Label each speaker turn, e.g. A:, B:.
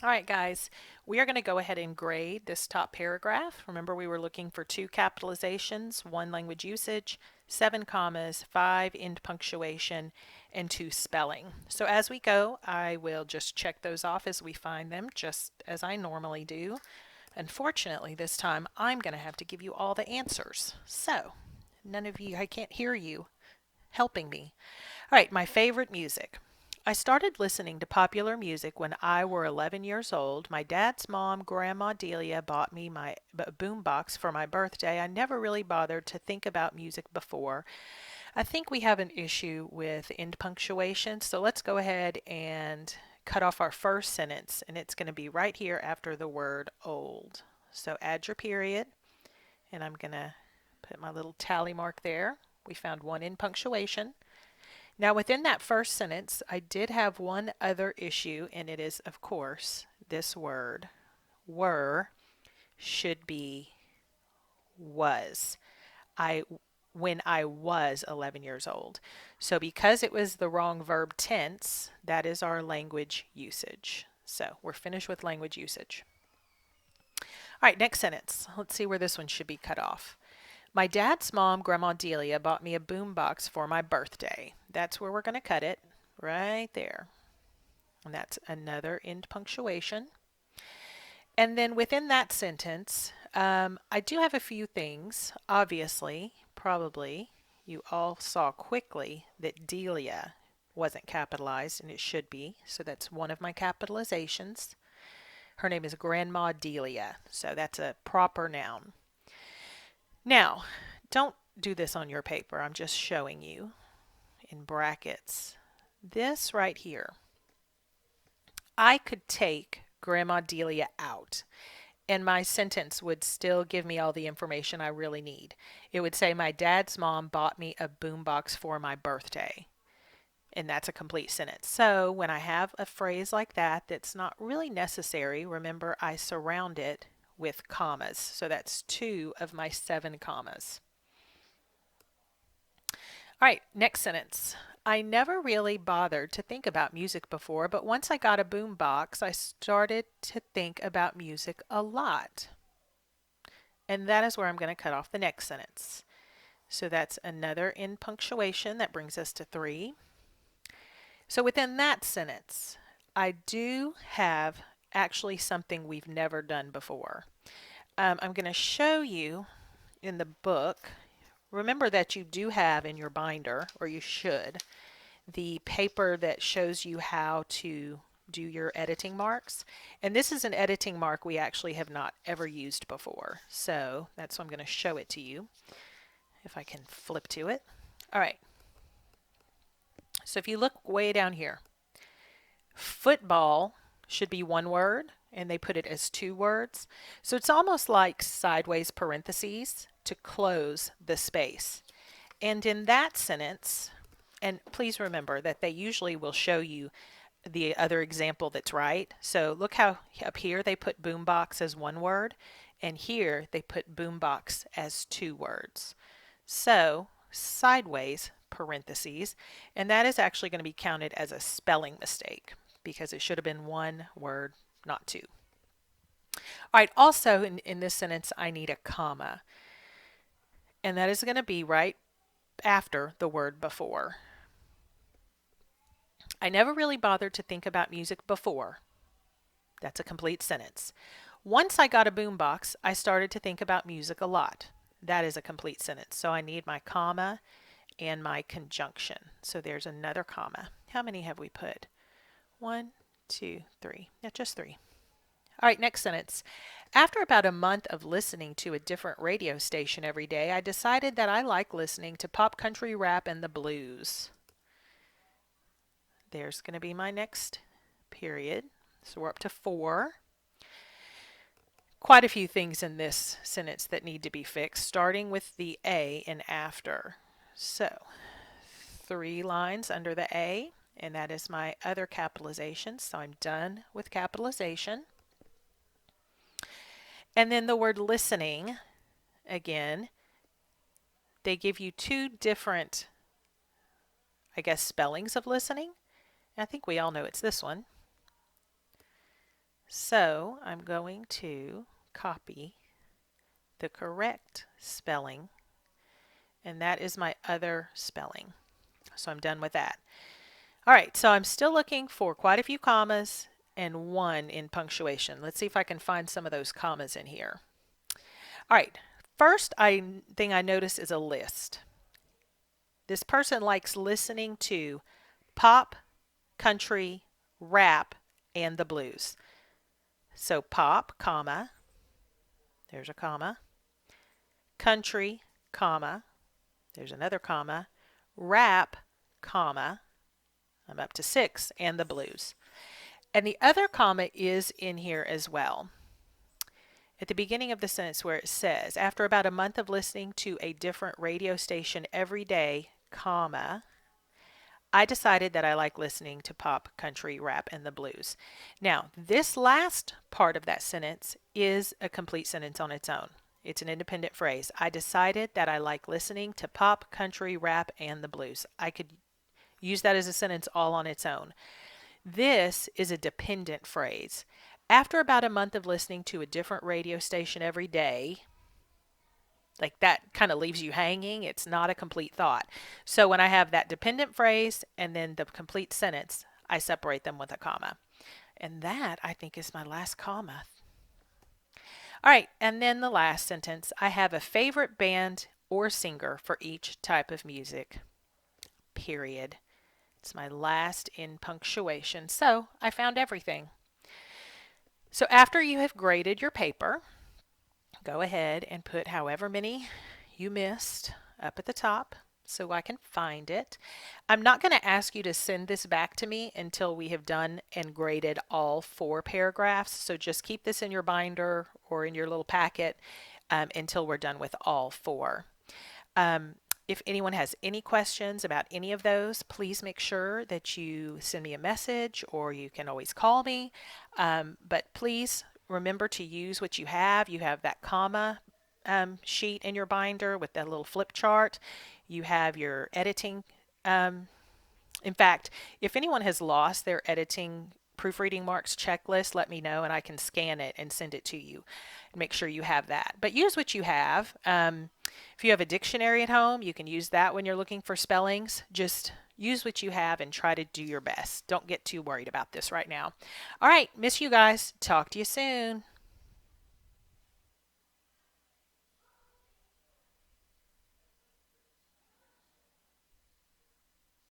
A: All right, guys, we are going to go ahead and grade this top paragraph. Remember, we were looking for 2 capitalizations, 1 language usage, 7 commas, 5 end punctuation, and 2 spelling. So as we go, I will just check those off as we find them, just as I normally do. Unfortunately, this time I'm going to have to give you all the answers. So, none of you, I can't hear you helping me. All right, my favorite music. I started listening to popular music when I were 11 years old. My dad's mom, Grandma Delia, bought me my boombox for my birthday. I never really bothered to think about music before. I think we have an issue with end punctuation, so let's go ahead and cut off our first sentence, and it's going to be right here after the word old. So add your period, and I'm going to put my little tally mark there. We found 1 end punctuation. Now, within that first sentence, I did have one other issue, and it is, of course, this word, were, should be was. I when I was 11 years old. So because it was the wrong verb tense, that is our language usage. So we're finished with language usage. All right, next sentence. Let's see where this one should be cut off. My dad's mom, Grandma Delia, bought me a boombox for my birthday. That's where we're going to cut it, right there. And that's another end punctuation. And then within that sentence, I do have a few things. Obviously, probably, you all saw quickly that Delia wasn't capitalized, and it should be. So that's one of my capitalizations. Her name is Grandma Delia, so that's a proper noun. Now, don't do this on your paper. I'm just showing you in brackets. This right here, I could take Grandma Delia out, and my sentence would still give me all the information I really need. It would say, my dad's mom bought me a boombox for my birthday. And that's a complete sentence. So when I have a phrase like that that's not really necessary, remember I surround it with commas. So that's 2 of my 7 commas. All right, next sentence. I never really bothered to think about music before, but once I got a boombox, I started to think about music a lot. And that is where I'm going to cut off the next sentence. So that's another end punctuation. That brings us to 3. So within that sentence, I do have actually something we've never done before. I'm going to show you in the book. Remember that you do have in your binder, or you should, the paper that shows you how to do your editing marks. And this is an editing mark we actually have not ever used before. So that's why I'm going to show it to you, if I can flip to it. All right. So if you look way down here, football should be 1 word, and they put it as 2 words. So it's almost like sideways parentheses to close the space. And in that sentence, and please remember that they usually will show you the other example that's right. So look how up here they put boombox as 1 word, and here they put boombox as 2 words. So sideways parentheses, and that is actually going to be counted as a spelling mistake because it should have been 1 word, not 2. All right, also in this sentence, I need a comma, and that is going to be right after the word before. I never really bothered to think about music before. That's a complete sentence. Once I got a boombox, I started to think about music a lot. That is a complete sentence. So I need my comma and my conjunction. So there's another comma. How many have we put? 1, 2, 3. Yeah, just 3. All right, next sentence. After about a month of listening to a different radio station every day, I decided that I like listening to pop, country, rap, and the blues. There's going to be my next period. So we're up to 4. Quite a few things in this sentence that need to be fixed, starting with the A in after. So 3 lines under the A, and that is my other capitalization. So I'm done with capitalization. And then the word listening, again, they give you 2 different, I guess, spellings of listening. I think we all know it's this one. So I'm going to copy the correct spelling, and that is my other spelling. So I'm done with that. All right, so I'm still looking for quite a few commas and one in punctuation. Let's see if I can find some of those commas in here. All right, first thing I notice is a list. This person likes listening to pop, country, rap, and the blues. So pop, comma, there's a comma, country, comma, there's another comma, rap, comma, I'm up to 6, and the blues. And the other comma is in here as well. At the beginning of the sentence where it says, after about a month of listening to a different radio station every day, comma, I decided that I like listening to pop, country, rap, and the blues. Now, this last part of that sentence is a complete sentence on its own. It's an independent phrase. I decided that I like listening to pop, country, rap, and the blues. I could use that as a sentence all on its own. This is a dependent phrase. After about a month of listening to a different radio station every day, like that kind of leaves you hanging. It's not a complete thought. So when I have that dependent phrase and then the complete sentence, I separate them with a comma. And that, I think, is my last comma. All right, and then the last sentence, I have a favorite band or singer for each type of music, period. It's my last in punctuation. So I found everything. So after you have graded your paper, go ahead and put however many you missed up at the top so I can find it. I'm not going to ask you to send this back to me until we have done and graded all 4 paragraphs. So just keep this in your binder or in your little packet until we're done with all 4. If anyone has any questions about any of those, please make sure that you send me a message, or you can always call me. But please remember to use what you have. You have that comma sheet in your binder with that little flip chart. You have your editing. In fact, if anyone has lost their editing proofreading marks checklist, let me know and I can scan it and send it to you. Make sure you have that. But use what you have. If you have a dictionary at home, you can use that when you're looking for spellings. Just use what you have and try to do your best. Don't get too worried about this right now. All right, miss you guys. Talk to you soon.